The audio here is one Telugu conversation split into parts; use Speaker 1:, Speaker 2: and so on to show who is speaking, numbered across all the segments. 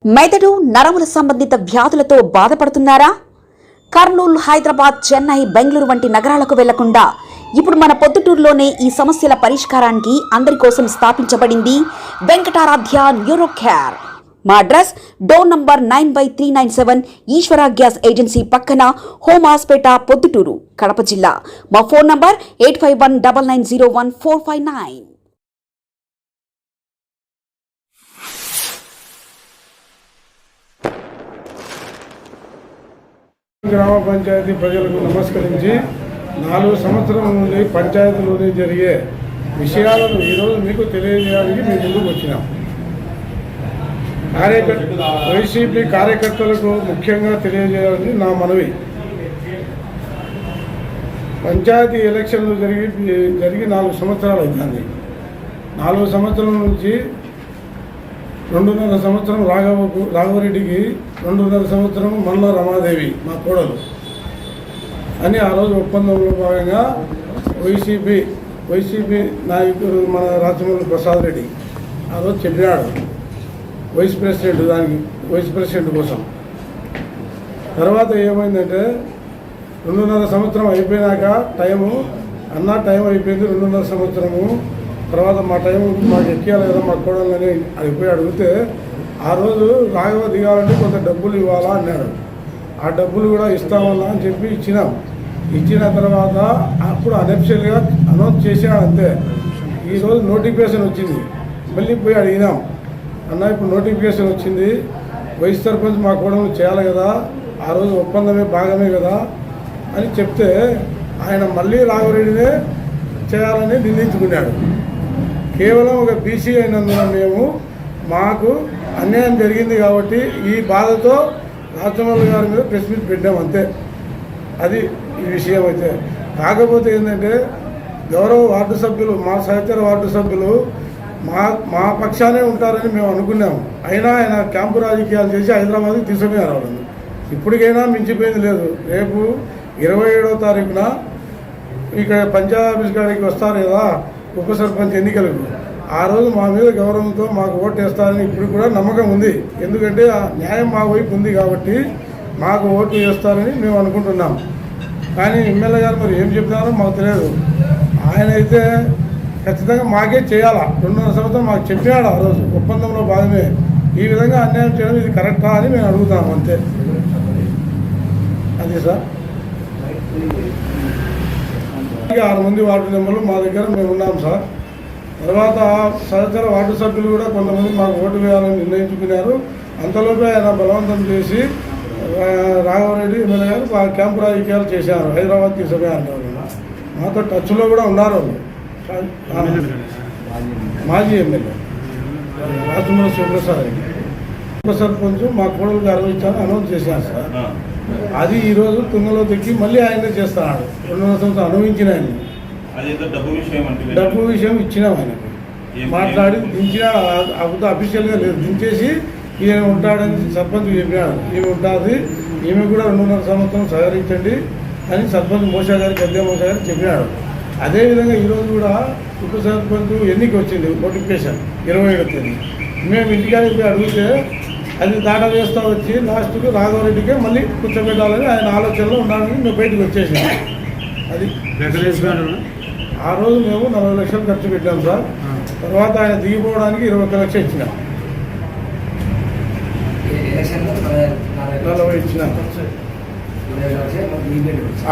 Speaker 1: మెదడు నరముల సంబంధిత వ్యాధులతో బాధపడుతున్నారా? కర్నూలు, హైదరాబాద్, చెన్నై, బెంగళూరు వంటి నగరాలకు వెళ్లకుండా ఇప్పుడు మన పొద్దుటూరులోనే ఈ సమస్యల పరిష్కారానికి అందరి కోసం స్థాపించబడింది వెంకటారాధ్య న్యూరో కేర్. మా అడ్రస్ డోర్ నంబర్ 9/397 ఈశ్వర గ్యాస్ ఏజెన్సీ పక్కన, హోమ్ హాస్పేట, పొద్దుటూరు, కడప జిల్లా. మా ఫోన్ నంబర్ 8519901459.
Speaker 2: గ్రామ పంచాయతీ ప్రజలకు నమస్కరించి 4 సంవత్సరాల నుండి పంచాయతీలోనే జరిగే విషయాలను ఈరోజు మీకు తెలియజేయడానికి మీ ముందుకు వచ్చినాం. వైసీపీ కార్యకర్తలకు ముఖ్యంగా తెలియజేయాలని నా మనవి. పంచాయతీ ఎలక్షన్లు జరిగి 4 సంవత్సరాలు అవుతుంది. 4 సంవత్సరాల నుంచి 2.5 సంవత్సరం రాఘవరెడ్డికి, 2.5 సంవత్సరం మల్ల రమాదేవి మా కోడలు అని ఆ రోజు ఒప్పందంలో భాగంగా వైసీపీ నాయకుడు మన రాజమౌళి ప్రసాద్ రెడ్డి ఆ రోజు చెప్పినాడు వైస్ ప్రెసిడెంట్ కోసం. తర్వాత ఏమైందంటే 2.5 సంవత్సరం అయిపోయినాక టైం అయిపోయింది. 2.5 సంవత్సరము తర్వాత మా టైం మాకు ఎక్కియాలి కదా మా కోడలని అయిపోయి అడిగితే, ఆ రోజు రాఘవ దిగాలంటే కొంత డబ్బులు ఇవ్వాలా అన్నాడు. ఆ డబ్బులు కూడా ఇస్తామన్నా అని చెప్పి ఇచ్చిన తర్వాత అప్పుడు అనఫిషియల్గా అనౌన్స్ చేసాడు అంతే. ఈరోజు నోటిఫికేషన్ వచ్చింది. మళ్ళీ పోయి అడిగినాం, అన్న ఇప్పుడు నోటిఫికేషన్ వచ్చింది, వైస్ సర్పంచ్ మా కోడలు చేయాలి కదా, ఆ రోజు ఒప్పందమే భాగమే కదా అని చెప్తే ఆయన మళ్ళీ రాఘవరెడ్డినే చేయాలని నిర్ణయించుకున్నాడు. కేవలం ఒక బీసీ అయినందున మాకు అన్యాయం జరిగింది కాబట్టి ఈ బాధతో రాజమౌళి గారి మీద ప్రెస్ మీట్ పెట్టాం అంతే. అది ఈ విషయం. అయితే కాకపోతే ఏంటంటే గౌరవ వార్డు సభ్యులు, మా సహచర వార్డు సభ్యులు మా పక్షానే ఉంటారని మేము అనుకున్నాము. అయినా ఆయన క్యాంపు రాజకీయాలు చేసి హైదరాబాద్కి తీసుకుపోయారు వాళ్ళని. ఇప్పటికైనా మించిపోయింది లేదు. రేపు 27వ తారీఖున ఇక్కడ పంచాయతీ ఆఫీస్ గారికి వస్తారు కదా ఉప సర్పంచ్ ఎన్నికలకు. ఆ రోజు మా మీద గౌరవంతో మాకు ఓటు వేస్తారని ఇప్పుడు కూడా నమ్మకం ఉంది. ఎందుకంటే ఆ న్యాయం మా వైపు ఉంది కాబట్టి మాకు ఓటు వేస్తారని మేము అనుకుంటున్నాం. కానీ ఎమ్మెల్యే గారు మరి ఏం చెప్తున్నారో మాకు తెలియదు. ఆయన అయితే ఖచ్చితంగా మాకే చేయాలా, 2.5 సంవత్సరం మాకు చెప్పాడు ఆ రోజు ఒప్పందంలో భాగమే. ఈ విధంగా అన్యాయం చేయడం ఇది కరెక్టా అని మేము అడుగుతాం అంతే. అది సార్ 6 మంది వార్డు మెంబర్లు మా దగ్గర మేము ఉన్నాం సార్. తర్వాత సహచర వార్డు సభ్యులు కూడా కొంతమంది మాకు ఓటు వేయాలని నిర్ణయించుకున్నారు. అంతలోపే ఆయన బలవంతం చేసి రాఘవరెడ్డి ఎమ్మెల్యే గారు క్యాంపు రాజకీయాలు చేశారు, హైదరాబాద్ తీసుకుపోయారు. మాతో టచ్లో కూడా ఉన్నారు వాళ్ళు. మాజీ ఎమ్మెల్యే రాజమౌళి శివప్రసాద్ రెడ్డి ఉప సర్పంచ్ మా కోడలు గారు ఇచ్చారు అనౌన్స్ చేశారు సార్. అది ఈరోజు తుంగలో తెక్కి మళ్ళీ ఆయనే చేస్తున్నాడు. 2.5 సంవత్సరం అనుభవించిన ఆయన డబ్బు విషయం ఇచ్చినాం ఆయనకు, మాట్లాడి దించిన అఫీషియల్గా లేదు, దించేసి ఈయన ఉంటాడని సర్పంచ్ చెప్పినాడు. ఈమె ఉంటుంది, ఈమె కూడా 2.5 సంవత్సరం సహకరించండి అని సర్పంచ్ మోషా గారికి, గద్దె మోషా గారికి చెప్పినాడు. అదేవిధంగా ఈరోజు కూడా ఉప సర్పంచ్ ఎన్నిక వచ్చింది, నోటిఫికేషన్ 27వ తేదీ. మేము ఇంటికాడికి పోయి అడిగితే అది దాటా వేస్తూ వచ్చి లాస్ట్కి రాఘవరెడ్డికే మళ్ళీ కూర్చోబెట్టాలని ఆయన ఆలోచనలో ఉండాలని మేము బయటకు వచ్చేసినాం. అది ఆ రోజు మేము 40 లక్షలు ఖర్చు పెట్టాం సార్. తర్వాత ఆయన దిగిపోవడానికి 21 లక్షలు ఇచ్చినాం, 40 ఇచ్చినాం.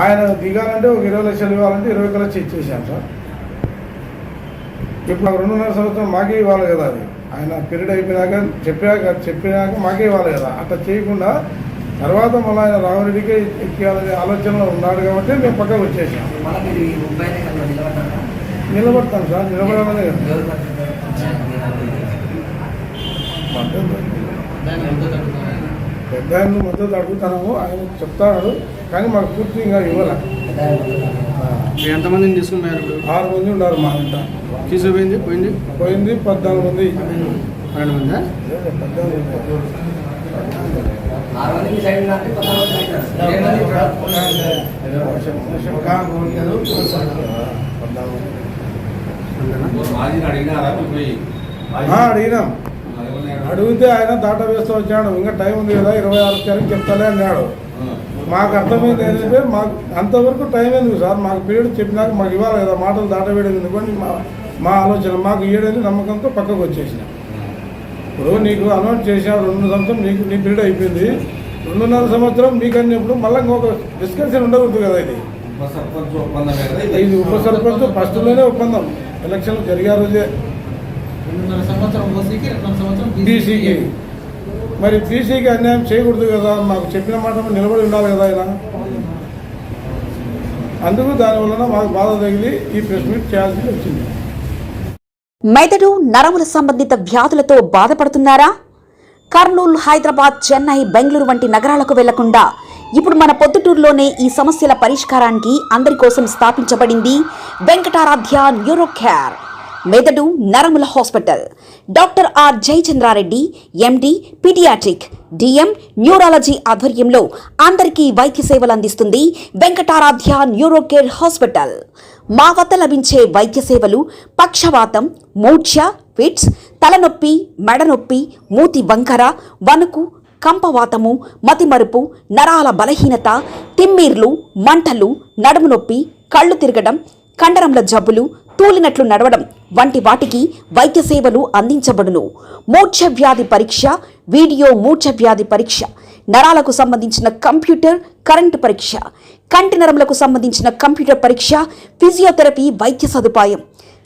Speaker 2: ఆయన దిగాలంటే ఒక 20 లక్షలు ఇవ్వాలంటే 21 లక్షలు ఇచ్చేసాం సార్. ఇప్పుడు 2.5 సంవత్సరం మాకే ఇవ్వాలి కదా, అది ఆయన పీరియడ్ అయిపోయినాక చెప్పినాక మాకే ఇవ్వాలి కదా. అట్లా చేయకుండా తర్వాత మళ్ళీ ఆయన రాఘవరెడ్డికే ఎక్కియాలనే ఆలోచనలో ఉన్నాడు కాబట్టి మేము పక్కకు వచ్చేసాం. నిలబడతాం సార్, నిలబడాలనే పెద్ద ఆయన మద్దతు అడుగుతున్నాము, ఆయన చెప్తాడు కానీ మాకు పూర్తి ఇంకా ఇవ్వాలి.
Speaker 3: ఎంతమందిని తీసుకున్నారు?
Speaker 2: 6 మంది ఉన్నారు మా ఇంట.
Speaker 3: తీసుకుపోయింది
Speaker 2: పోయింది 14 మంది.
Speaker 3: 12 మంది
Speaker 2: అడిగినాం. అడిగితే ఆయన దాటా వేస్తూ వచ్చాడు. ఇంకా టైం ఉంది కదా 26 తారీఖు చెప్తాలే అన్నాడు. మాకు అర్థమైంది ఏంటంటే మాకు అంతవరకు టైం ఎందుకు సార్, మాకు పీరియడ్ చెప్పినాక మాకు ఇవ్వాలి కదా, మాటలు దాటవేయడం ఎందుకని మా ఆలోచన. మాకు ఏడని నమ్మకంతో పక్కకు వచ్చేసిన. ఇప్పుడు నీకు అనౌన్స్ చేసిన 2 సంవత్సరం నీకు నీ పీరియడ్ అయిపోయింది, 2.5 సంవత్సరం మీకు అన్నప్పుడు మళ్ళీ ఇంకొక డిస్కషన్ ఉండకూడదు కదా. ఇది ఉప సర్పంచ్ ఫస్ట్లోనే ఒప్పందం, ఎలక్షన్లు జరిగే రోజే బీసీకి. మరి బీసీకి అన్యాయం చేయకూడదు కదా, మాకు చెప్పిన మాట నిలబడి ఉండాలి కదా ఆయన. అందుకు దానివల్ల మాకు బాధ తగిలి ఈ ప్రెస్ మీట్ చేయాల్సి వచ్చింది.
Speaker 1: మెదడు నరముల సంబంధిత వ్యాధులతో బాధపడుతున్నారా? కర్నూలు, హైదరాబాద్, చెన్నై, బెంగళూరు వంటి నగరాలకు వెళ్లకుండా ఇప్పుడు మన పొద్దుటూరులోనే ఈ సమస్యల పరిష్కారానికి అందరి కోసం స్థాపించబడింది వెంకటారాధ్య న్యూరో కేర్ మెదడు నరముల hospital. Doctor R Jayachandrareddy MD pediatric DM neurology ఆధ్వర్యంలో అందరికీ వైద్య సేవలు అందిస్తుంది వెంకటారాధ్య న్యూరో కేర్ హాస్పిటల్. మా వద్ద లభించే వైద్య సేవలు పక్షవాతం, మూర్ఛ, ఫిట్స్, తలనొప్పి, మెడనొప్పి, మూతి వంకర, వణుకు, కంపవాతము, మతిమరుపు, నరాల బలహీనత, తిమ్మిర్లు, మంటలు, నడుము నొప్పి, కళ్ళు తిరగడం, కండరంల జబ్బులు, తూలినట్లు నడవడం వంటి వాటికి వైద్య సేవలు అందించబడును. మూర్ఛ వ్యాధి పరీక్ష, వీడియో మూర్ఛ వ్యాధి పరీక్ష, నరాలకు సంబంధించిన కంప్యూటర్ కరెంటు పరీక్ష, కంటి నరములకు సంబంధించిన కంప్యూటర్ పరీక్ష, ఫిజియోథెరపీ వైద్య సదుపాయం,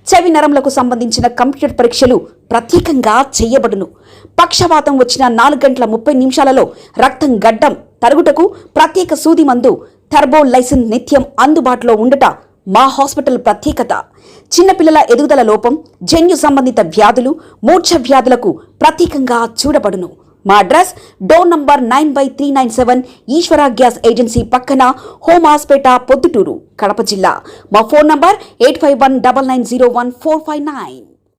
Speaker 1: చెవి నరములకు సంబంధించిన కంప్యూటర్ పరీక్షలు ప్రత్యేకంగా చేయబడును. పక్షవాతం వచ్చిన 4 గంటల 30 నిమిషాలలో రక్తం గడ్డం తరుగుటకు ప్రత్యేక సూది మందు థర్బోలైసిన్ నిత్యం అందుబాటులో ఉండుట మా హాస్పిటల్ ప్రత్యేకత. చిన్నపిల్లల ఎదుగుదల లోపం, జన్యు సంబంధిత వ్యాధులు, మూర్ఛ వ్యాధులకు ప్రత్యేకంగా చూడబడును. మా అడ్రస్ డోర్ నంబర్ 9/397 ఈశ్వర గ్యాస్ ఏజెన్సీ పక్కన, హోమాస్పేట, పొద్దుటూరు, కడప జిల్లా. మా ఫోన్ నంబర్ 8519901459.